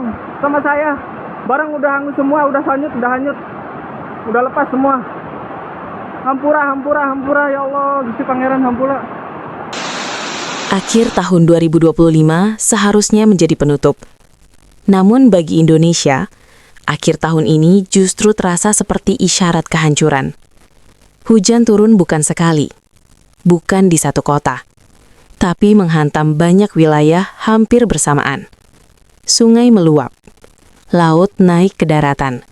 dong sama saya. Barang udah hangus semua, udah hanyut, udah lepas semua. Hampura ya Allah, Gusti Pangeran hampura. Akhir tahun 2025 seharusnya menjadi penutup. Namun bagi Indonesia, akhir tahun ini justru terasa seperti isyarat kehancuran. Hujan turun bukan sekali, bukan di satu kota, tapi menghantam banyak wilayah hampir bersamaan. Sungai meluap, laut naik ke daratan.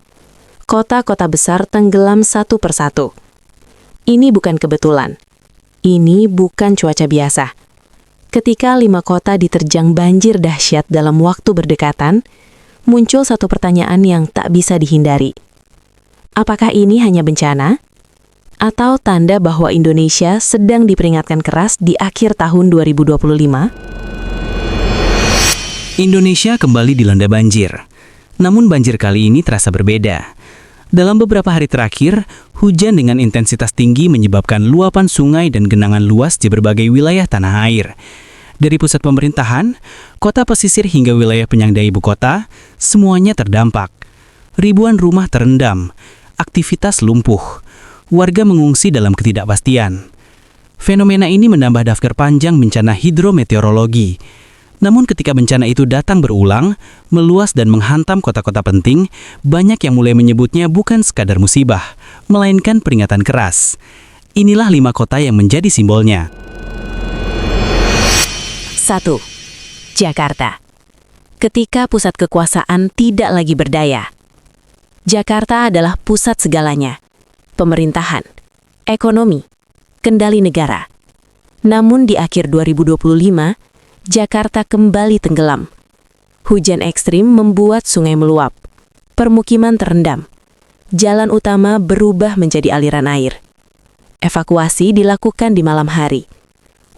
Kota-kota besar tenggelam satu persatu. Ini bukan kebetulan. Ini bukan cuaca biasa. Ketika 5 kota diterjang banjir dahsyat dalam waktu berdekatan, muncul satu pertanyaan yang tak bisa dihindari. Apakah ini hanya bencana? Atau tanda bahwa Indonesia sedang diperingatkan keras di akhir tahun 2025? Indonesia kembali dilanda banjir. Namun banjir kali ini terasa berbeda. Dalam beberapa hari terakhir, hujan dengan intensitas tinggi menyebabkan luapan sungai dan genangan luas di berbagai wilayah tanah air. Dari pusat pemerintahan, kota pesisir hingga wilayah penyangga ibu kota, semuanya terdampak. Ribuan rumah terendam, aktivitas lumpuh, warga mengungsi dalam ketidakpastian. Fenomena ini menambah daftar panjang bencana hidrometeorologi. Namun ketika bencana itu datang berulang, meluas dan menghantam kota-kota penting, banyak yang mulai menyebutnya bukan sekadar musibah, melainkan peringatan keras. Inilah 5 kota yang menjadi simbolnya. 1. Jakarta. Ketika pusat kekuasaan tidak lagi berdaya. Jakarta adalah pusat segalanya. Pemerintahan, ekonomi, kendali negara. Namun di akhir 2025, Jakarta kembali tenggelam. Hujan ekstrim membuat sungai meluap. Permukiman terendam. Jalan utama berubah menjadi aliran air. Evakuasi dilakukan di malam hari.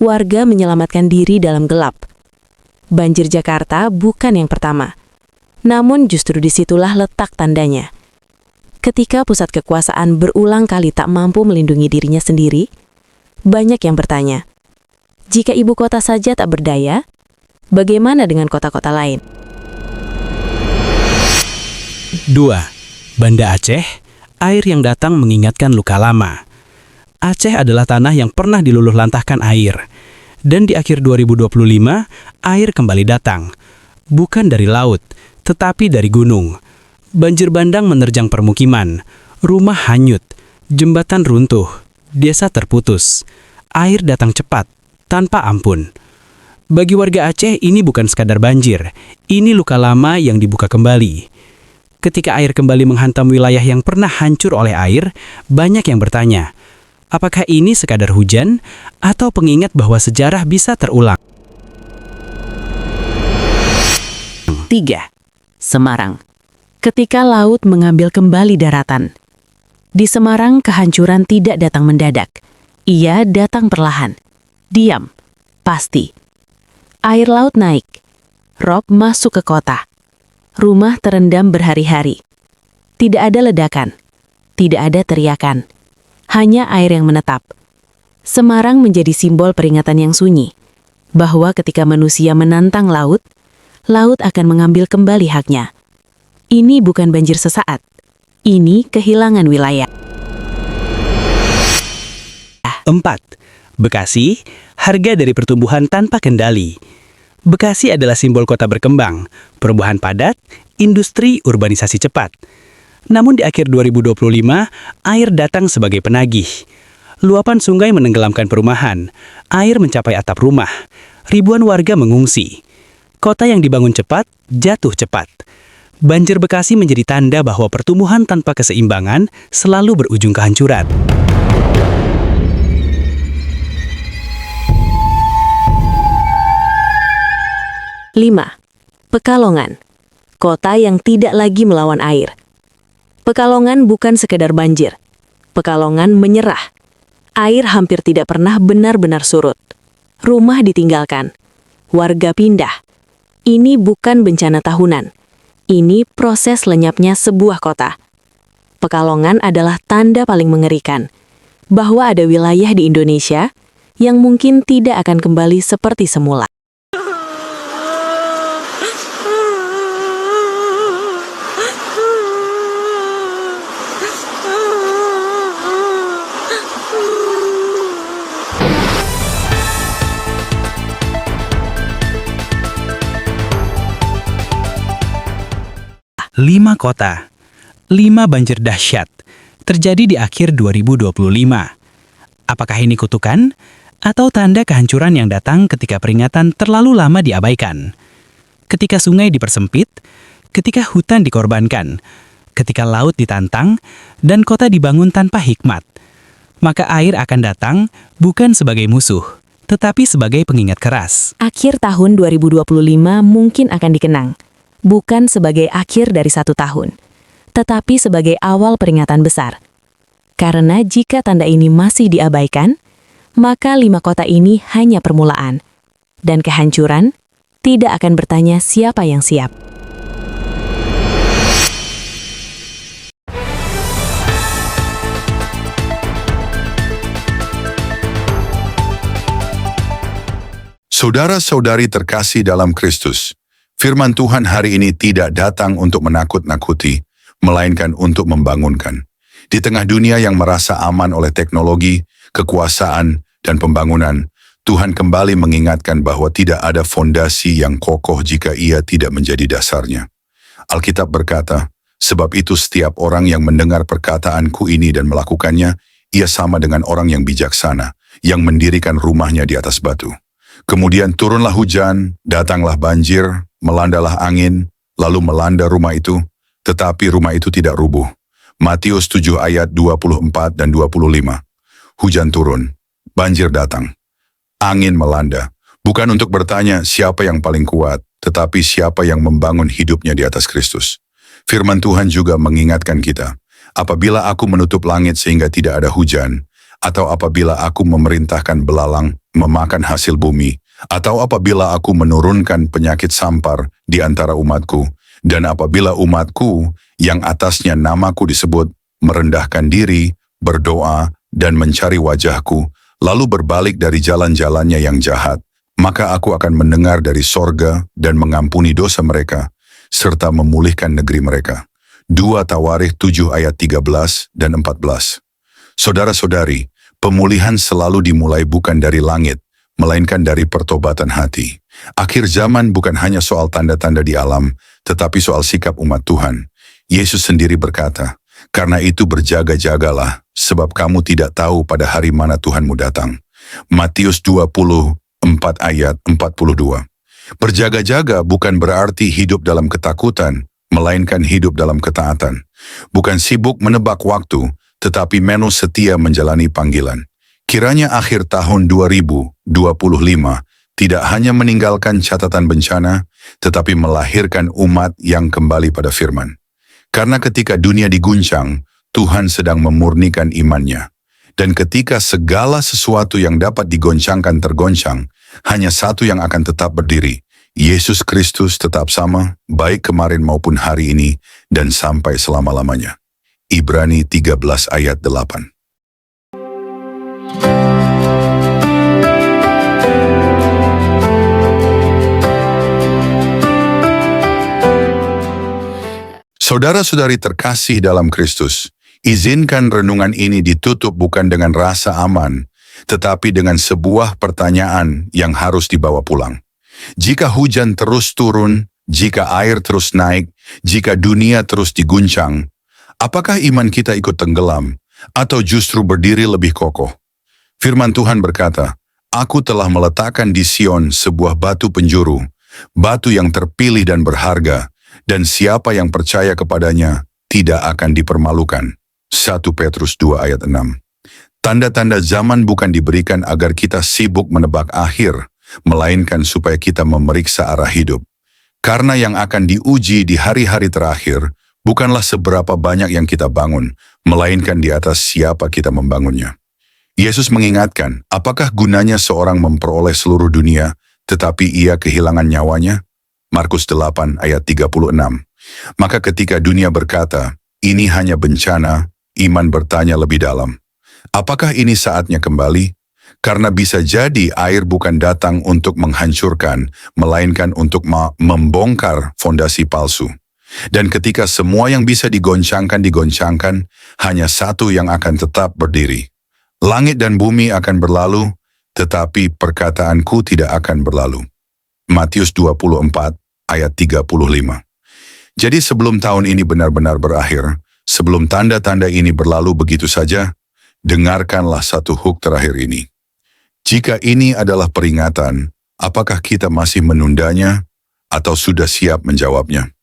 Warga menyelamatkan diri dalam gelap. Banjir Jakarta bukan yang pertama. Namun justru disitulah letak tandanya. Ketika pusat kekuasaan berulang kali tak mampu melindungi dirinya sendiri, banyak yang bertanya, jika ibu kota saja tak berdaya, bagaimana dengan kota-kota lain? 2. Banda Aceh, air yang datang mengingatkan luka lama. Aceh adalah tanah yang pernah diluluhlantahkan air. Dan di akhir 2025, air kembali datang. Bukan dari laut, tetapi dari gunung. Banjir bandang menerjang permukiman, rumah hanyut, jembatan runtuh, desa terputus. Air datang cepat, tanpa ampun. Bagi warga Aceh, ini bukan sekadar banjir. Ini luka lama yang dibuka kembali. Ketika air kembali menghantam wilayah yang pernah hancur oleh air, banyak yang bertanya, apakah ini sekadar hujan atau pengingat bahwa sejarah bisa terulang? 3. Semarang. Ketika laut mengambil kembali daratan. Di Semarang, kehancuran tidak datang mendadak. Ia datang perlahan. Diam. Pasti. Air laut naik. Rob masuk ke kota. Rumah terendam berhari-hari. Tidak ada ledakan. Tidak ada teriakan. Hanya air yang menetap. Semarang menjadi simbol peringatan yang sunyi. Bahwa ketika manusia menantang laut, laut akan mengambil kembali haknya. Ini bukan banjir sesaat. Ini kehilangan wilayah. 4. Bekasi, harga dari pertumbuhan tanpa kendali. Bekasi adalah simbol kota berkembang, perubahan padat, industri, urbanisasi cepat. Namun di akhir 2025, air datang sebagai penagih. Luapan sungai menenggelamkan perumahan, air mencapai atap rumah, ribuan warga mengungsi. Kota yang dibangun cepat, jatuh cepat. Banjir Bekasi menjadi tanda bahwa pertumbuhan tanpa keseimbangan selalu berujung kehancuran. 5. Pekalongan. Kota yang tidak lagi melawan air. Pekalongan bukan sekedar banjir. Pekalongan menyerah. Air hampir tidak pernah benar-benar surut. Rumah ditinggalkan. Warga pindah. Ini bukan bencana tahunan. Ini proses lenyapnya sebuah kota. Pekalongan adalah tanda paling mengerikan bahwa ada wilayah di Indonesia yang mungkin tidak akan kembali seperti semula. 5 kota, 5 banjir dahsyat, terjadi di akhir 2025. Apakah ini kutukan? Atau tanda kehancuran yang datang ketika peringatan terlalu lama diabaikan? Ketika sungai dipersempit, ketika hutan dikorbankan, ketika laut ditantang, dan kota dibangun tanpa hikmat, maka air akan datang bukan sebagai musuh, tetapi sebagai pengingat keras. Akhir tahun 2025 mungkin akan dikenang, bukan sebagai akhir dari satu tahun, tetapi sebagai awal peringatan besar. Karena jika tanda ini masih diabaikan, maka 5 kota ini hanya permulaan, dan kehancuran tidak akan bertanya siapa yang siap. Saudara-saudari terkasih dalam Kristus, firman Tuhan hari ini tidak datang untuk menakut-nakuti, melainkan untuk membangunkan. Di tengah dunia yang merasa aman oleh teknologi, kekuasaan, dan pembangunan, Tuhan kembali mengingatkan bahwa tidak ada fondasi yang kokoh jika ia tidak menjadi dasarnya. Alkitab berkata, sebab itu setiap orang yang mendengar perkataanku ini dan melakukannya, ia sama dengan orang yang bijaksana, yang mendirikan rumahnya di atas batu. Kemudian turunlah hujan, datanglah banjir, melandalah angin, lalu melanda rumah itu, tetapi rumah itu tidak rubuh. Matius 7 ayat 24 dan 25. Hujan turun, banjir datang, angin melanda, bukan untuk bertanya siapa yang paling kuat, tetapi siapa yang membangun hidupnya di atas Kristus. Firman Tuhan juga mengingatkan kita, apabila aku menutup langit sehingga tidak ada hujan, atau apabila aku memerintahkan belalang memakan hasil bumi, atau apabila aku menurunkan penyakit sampar di antara umatku, dan apabila umatku yang atasnya namaku disebut merendahkan diri, berdoa, dan mencari wajahku, lalu berbalik dari jalan-jalannya yang jahat, maka aku akan mendengar dari sorga dan mengampuni dosa mereka, serta memulihkan negeri mereka. 2 Tawarikh 7 ayat 13 dan 14. Saudara-saudari, pemulihan selalu dimulai bukan dari langit, melainkan dari pertobatan hati. Akhir zaman bukan hanya soal tanda-tanda di alam, tetapi soal sikap umat Tuhan. Yesus sendiri berkata, karena itu berjaga-jagalah, sebab kamu tidak tahu pada hari mana Tuhanmu datang. Matius 24 ayat 42. Berjaga-jaga bukan berarti hidup dalam ketakutan, melainkan hidup dalam ketaatan. Bukan sibuk menebak waktu, tetapi menu setia menjalani panggilan. Kiranya akhir tahun 2025 tidak hanya meninggalkan catatan bencana, tetapi melahirkan umat yang kembali pada firman. Karena ketika dunia diguncang, Tuhan sedang memurnikan imannya. Dan ketika segala sesuatu yang dapat digoncangkan tergoncang, hanya satu yang akan tetap berdiri. Yesus Kristus tetap sama, baik kemarin maupun hari ini, dan sampai selama-lamanya. Ibrani 13 ayat 8. Saudara-saudari terkasih dalam Kristus, izinkan renungan ini ditutup bukan dengan rasa aman, tetapi dengan sebuah pertanyaan yang harus dibawa pulang. Jika hujan terus turun, jika air terus naik, jika dunia terus diguncang, apakah iman kita ikut tenggelam atau justru berdiri lebih kokoh? Firman Tuhan berkata, aku telah meletakkan di Sion sebuah batu penjuru, batu yang terpilih dan berharga, dan siapa yang percaya kepadanya tidak akan dipermalukan. 1 Petrus 2 ayat 6. Tanda-tanda zaman bukan diberikan agar kita sibuk menebak akhir, melainkan supaya kita memeriksa arah hidup. Karena yang akan diuji di hari-hari terakhir bukanlah seberapa banyak yang kita bangun, melainkan di atas siapa kita membangunnya. Yesus mengingatkan, apakah gunanya seorang memperoleh seluruh dunia, tetapi ia kehilangan nyawanya? Markus 8 ayat 36. Maka ketika dunia berkata, ini hanya bencana, iman bertanya lebih dalam. Apakah ini saatnya kembali? Karena bisa jadi air bukan datang untuk menghancurkan, melainkan untuk membongkar fondasi palsu. Dan ketika semua yang bisa digoncangkan, hanya satu yang akan tetap berdiri. Langit dan bumi akan berlalu, tetapi perkataanku tidak akan berlalu. Matius 24 ayat 35. Jadi sebelum tahun ini benar-benar berakhir, sebelum tanda-tanda ini berlalu begitu saja, dengarkanlah satu hook terakhir ini. Jika ini adalah peringatan, apakah kita masih menundanya atau sudah siap menjawabnya?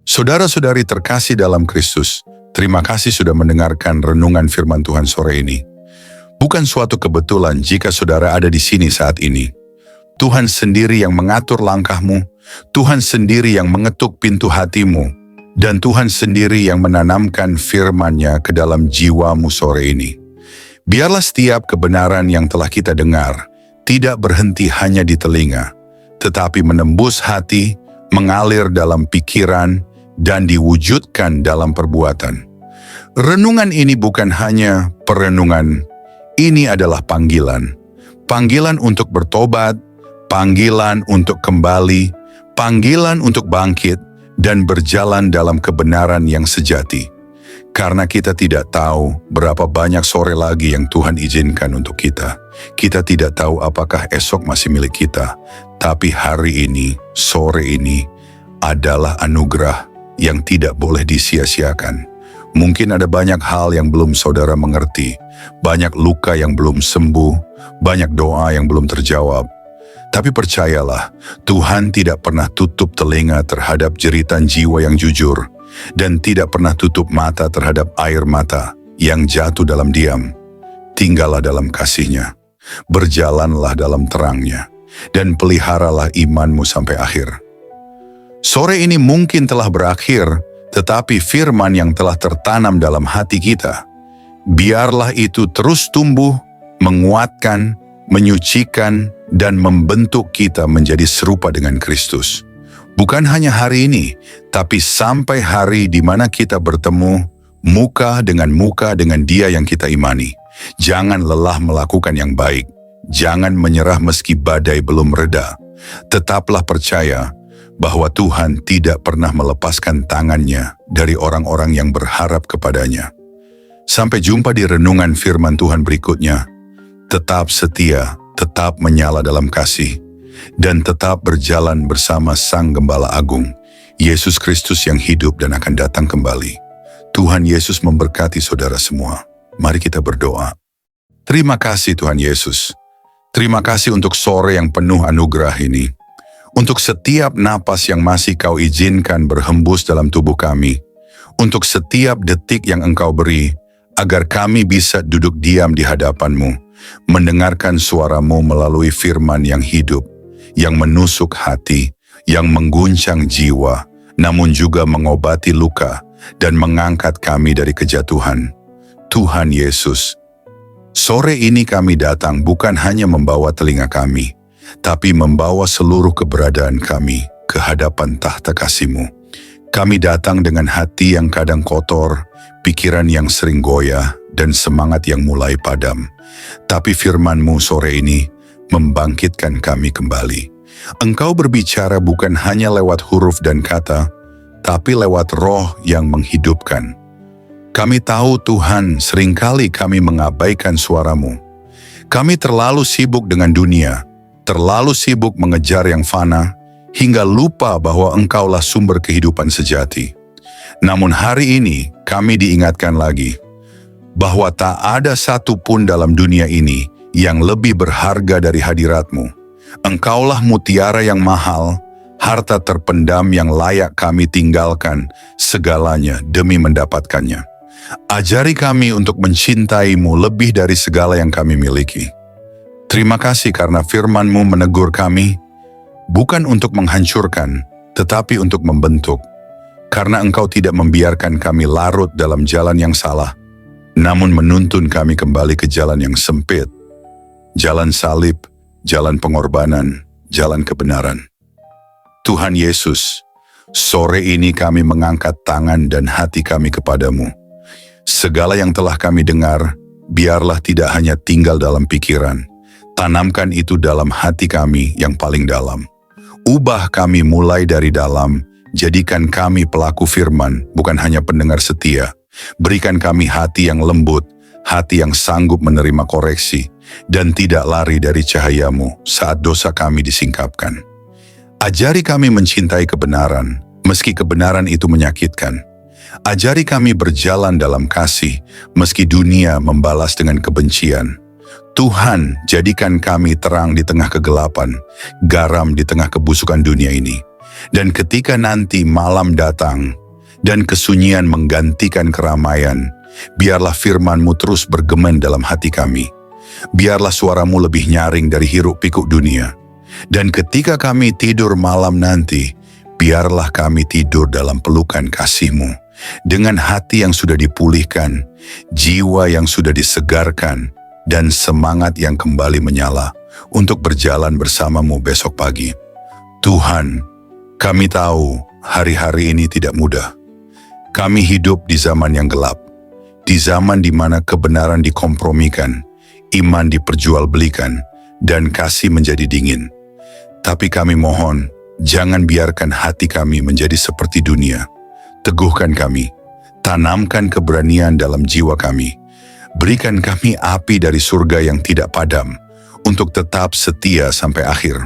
Saudara-saudari terkasih dalam Kristus, terima kasih sudah mendengarkan renungan firman Tuhan sore ini. Bukan suatu kebetulan jika saudara ada di sini saat ini. Tuhan sendiri yang mengatur langkahmu, Tuhan sendiri yang mengetuk pintu hatimu, dan Tuhan sendiri yang menanamkan firman-Nya ke dalam jiwamu sore ini. Biarlah setiap kebenaran yang telah kita dengar tidak berhenti hanya di telinga, tetapi menembus hati, mengalir dalam pikiran, dan diwujudkan dalam perbuatan. Renungan ini bukan hanya perenungan, ini adalah panggilan. Panggilan untuk bertobat, panggilan untuk kembali, panggilan untuk bangkit, dan berjalan dalam kebenaran yang sejati. Karena kita tidak tahu berapa banyak sore lagi yang Tuhan izinkan untuk kita. Kita tidak tahu apakah esok masih milik kita, tapi hari ini, sore ini, adalah anugerah yang tidak boleh disia-siakan. Mungkin ada banyak hal yang belum saudara mengerti, banyak luka yang belum sembuh, banyak doa yang belum terjawab. Tapi percayalah, Tuhan tidak pernah tutup telinga terhadap jeritan jiwa yang jujur, dan tidak pernah tutup mata terhadap air mata yang jatuh dalam diam. Tinggallah dalam kasih-Nya, berjalanlah dalam terang-Nya, dan peliharalah imanmu sampai akhir. Sore ini mungkin telah berakhir, tetapi firman yang telah tertanam dalam hati kita, biarlah itu terus tumbuh, menguatkan, menyucikan, dan membentuk kita menjadi serupa dengan Kristus. Bukan hanya hari ini, tapi sampai hari di mana kita bertemu muka dengan Dia yang kita imani. Jangan lelah melakukan yang baik. Jangan menyerah meski badai belum reda. Tetaplah percaya bahwa Tuhan tidak pernah melepaskan tangan-Nya dari orang-orang yang berharap kepadanya. Sampai jumpa di renungan firman Tuhan berikutnya. Tetap setia, tetap menyala dalam kasih, dan tetap berjalan bersama Sang Gembala Agung, Yesus Kristus yang hidup dan akan datang kembali. Tuhan Yesus memberkati saudara semua. Mari kita berdoa. Terima kasih Tuhan Yesus. Terima kasih untuk sore yang penuh anugerah ini. Untuk setiap napas yang masih Kau izinkan berhembus dalam tubuh kami. Untuk setiap detik yang Engkau beri, agar kami bisa duduk diam di hadapan-Mu, mendengarkan suara-Mu melalui firman yang hidup, yang menusuk hati, yang mengguncang jiwa, namun juga mengobati luka, dan mengangkat kami dari kejatuhan. Tuhan Yesus, sore ini kami datang bukan hanya membawa telinga kami, tapi membawa seluruh keberadaan kami ke hadapan tahta kasih-Mu. Kami datang dengan hati yang kadang kotor, pikiran yang sering goyah, dan semangat yang mulai padam. Tapi firman-Mu sore ini membangkitkan kami kembali. Engkau berbicara bukan hanya lewat huruf dan kata, tapi lewat roh yang menghidupkan. Kami tahu Tuhan, seringkali kami mengabaikan suara-Mu. Kami terlalu sibuk dengan dunia, terlalu sibuk mengejar yang fana, hingga lupa bahwa Engkaulah sumber kehidupan sejati. Namun hari ini kami diingatkan lagi, bahwa tak ada satu pun dalam dunia ini yang lebih berharga dari hadirat-Mu. Engkaulah mutiara yang mahal, harta terpendam yang layak kami tinggalkan segalanya demi mendapatkannya. Ajari kami untuk mencintai-Mu lebih dari segala yang kami miliki. Terima kasih karena firman-Mu menegur kami, bukan untuk menghancurkan, tetapi untuk membentuk. Karena Engkau tidak membiarkan kami larut dalam jalan yang salah, namun menuntun kami kembali ke jalan yang sempit, jalan salib, jalan pengorbanan, jalan kebenaran. Tuhan Yesus, sore ini kami mengangkat tangan dan hati kami kepadamu. Segala yang telah kami dengar, biarlah tidak hanya tinggal dalam pikiran, tanamkan itu dalam hati kami yang paling dalam. Ubah kami mulai dari dalam, jadikan kami pelaku firman, bukan hanya pendengar setia. Berikan kami hati yang lembut, hati yang sanggup menerima koreksi, dan tidak lari dari cahaya-Mu saat dosa kami disingkapkan. Ajari kami mencintai kebenaran, meski kebenaran itu menyakitkan. Ajari kami berjalan dalam kasih, meski dunia membalas dengan kebencian. Tuhan, jadikan kami terang di tengah kegelapan, garam di tengah kebusukan dunia ini. Dan ketika nanti malam datang, dan kesunyian menggantikan keramaian, biarlah firman-Mu terus bergema dalam hati kami. Biarlah suara-Mu lebih nyaring dari hiruk-pikuk dunia. Dan ketika kami tidur malam nanti, biarlah kami tidur dalam pelukan kasih-Mu, dengan hati yang sudah dipulihkan, jiwa yang sudah disegarkan, dan semangat yang kembali menyala untuk berjalan bersama-Mu besok pagi. Tuhan, kami tahu hari-hari ini tidak mudah. Kami hidup di zaman yang gelap, di zaman di mana kebenaran dikompromikan, iman diperjualbelikan, dan kasih menjadi dingin. Tapi kami mohon, jangan biarkan hati kami menjadi seperti dunia. Teguhkan kami, tanamkan keberanian dalam jiwa kami. Berikan kami api dari surga yang tidak padam, untuk tetap setia sampai akhir.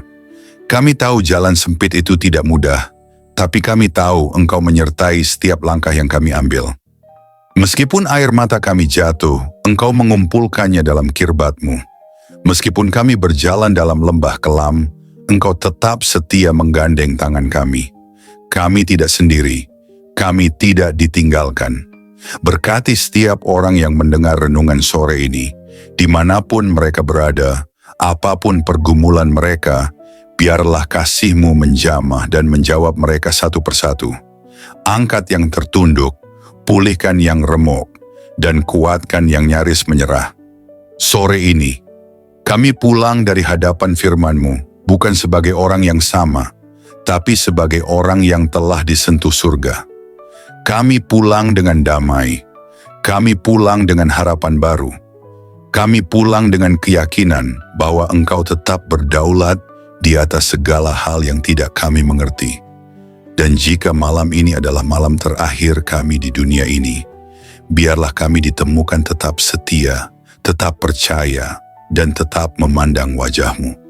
Kami tahu jalan sempit itu tidak mudah, tapi kami tahu Engkau menyertai setiap langkah yang kami ambil. Meskipun air mata kami jatuh, Engkau mengumpulkannya dalam kirbat-Mu. Meskipun kami berjalan dalam lembah kelam, Engkau tetap setia menggandeng tangan kami. Kami tidak sendiri, kami tidak ditinggalkan. Berkati setiap orang yang mendengar renungan sore ini, dimanapun mereka berada, apapun pergumulan mereka, biarlah kasih-Mu menjamah dan menjawab mereka satu persatu. Angkat yang tertunduk, pulihkan yang remuk, dan kuatkan yang nyaris menyerah. Sore ini, kami pulang dari hadapan firman-Mu, bukan sebagai orang yang sama, tapi sebagai orang yang telah disentuh surga. Kami pulang dengan damai, kami pulang dengan harapan baru, kami pulang dengan keyakinan bahwa Engkau tetap berdaulat di atas segala hal yang tidak kami mengerti. Dan jika malam ini adalah malam terakhir kami di dunia ini, biarlah kami ditemukan tetap setia, tetap percaya, dan tetap memandang wajah-Mu.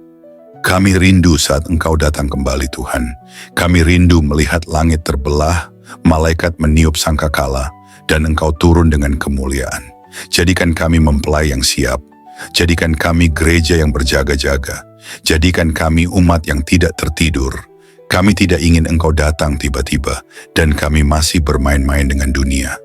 Kami rindu saat Engkau datang kembali, Tuhan. Kami rindu melihat langit terbelah, malaikat meniup sangkakala, dan Engkau turun dengan kemuliaan. Jadikan kami mempelai yang siap. Jadikan kami gereja yang berjaga-jaga. Jadikan kami umat yang tidak tertidur. Kami tidak ingin Engkau datang tiba-tiba, dan kami masih bermain-main dengan dunia.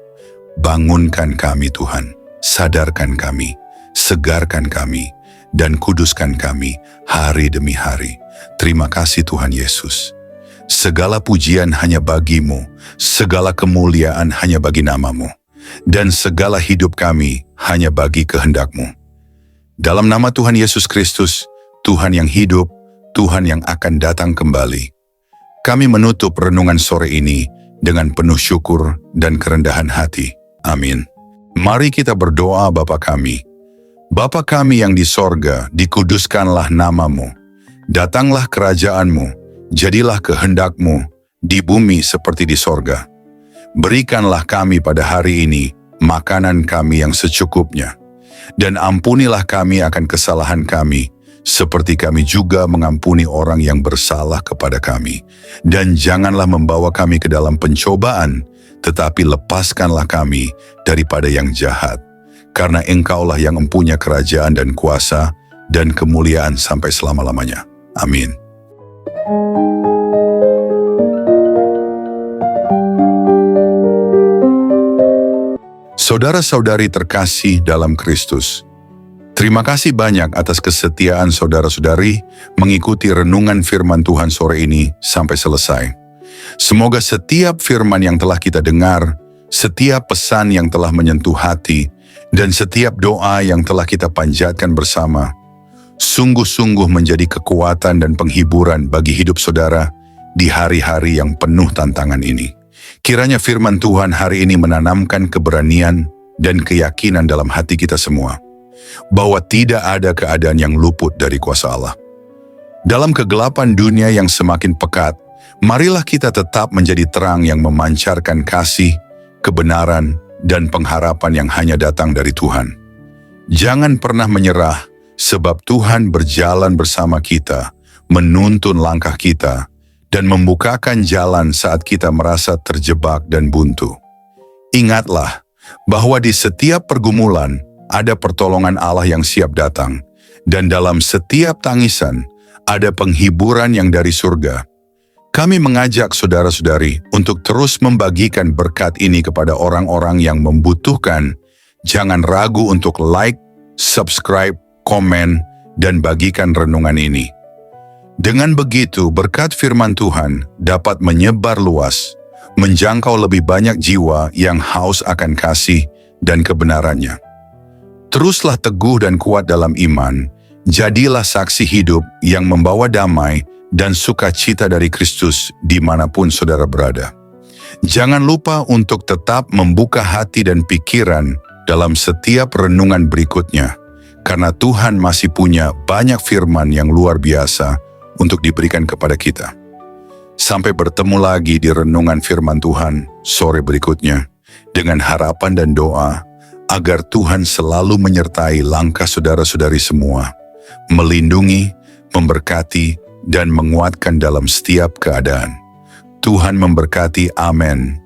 Bangunkan kami, Tuhan. Sadarkan kami. Segarkan kami. Dan kuduskan kami hari demi hari. Terima kasih Tuhan Yesus. Segala pujian hanya bagi-Mu, segala kemuliaan hanya bagi nama-Mu, dan segala hidup kami hanya bagi kehendak-Mu. Dalam nama Tuhan Yesus Kristus, Tuhan yang hidup, Tuhan yang akan datang kembali, kami menutup renungan sore ini dengan penuh syukur dan kerendahan hati. Amin. Mari kita berdoa. Bapa kami, Bapa kami yang di sorga, dikuduskanlah nama-Mu. Datanglah kerajaan-Mu, jadilah kehendak-Mu di bumi seperti di sorga. Berikanlah kami pada hari ini makanan kami yang secukupnya. Dan ampunilah kami akan kesalahan kami, seperti kami juga mengampuni orang yang bersalah kepada kami. Dan janganlah membawa kami ke dalam pencobaan, tetapi lepaskanlah kami daripada yang jahat. Karena Engkaulah yang mempunyai kerajaan dan kuasa dan kemuliaan sampai selama-lamanya. Amin. Saudara-saudari terkasih dalam Kristus, terima kasih banyak atas kesetiaan saudara-saudari mengikuti renungan firman Tuhan sore ini sampai selesai. Semoga setiap firman yang telah kita dengar, setiap pesan yang telah menyentuh hati, dan setiap doa yang telah kita panjatkan bersama, sungguh-sungguh menjadi kekuatan dan penghiburan bagi hidup saudara di hari-hari yang penuh tantangan ini. Kiranya firman Tuhan hari ini menanamkan keberanian dan keyakinan dalam hati kita semua, bahwa tidak ada keadaan yang luput dari kuasa Allah. Dalam kegelapan dunia yang semakin pekat, marilah kita tetap menjadi terang yang memancarkan kasih, kebenaran, dan pengharapan yang hanya datang dari Tuhan. Jangan pernah menyerah, sebab Tuhan berjalan bersama kita, menuntun langkah kita, dan membukakan jalan saat kita merasa terjebak dan buntu. Ingatlah bahwa di setiap pergumulan ada pertolongan Allah yang siap datang, dan dalam setiap tangisan ada penghiburan yang dari surga. Kami mengajak saudara-saudari untuk terus membagikan berkat ini kepada orang-orang yang membutuhkan. Jangan ragu untuk like, subscribe, komen, dan bagikan renungan ini. Dengan begitu, berkat firman Tuhan dapat menyebar luas, menjangkau lebih banyak jiwa yang haus akan kasih dan kebenarannya. Teruslah teguh dan kuat dalam iman, jadilah saksi hidup yang membawa damai dan sukacita dari Kristus dimanapun saudara berada. Jangan lupa untuk tetap membuka hati dan pikiran dalam setiap renungan berikutnya, karena Tuhan masih punya banyak firman yang luar biasa untuk diberikan kepada kita. Sampai bertemu lagi di renungan firman Tuhan sore berikutnya, dengan harapan dan doa agar Tuhan selalu menyertai langkah saudara-saudari semua, melindungi, memberkati, dan menguatkan dalam setiap keadaan. Tuhan memberkati. Amin.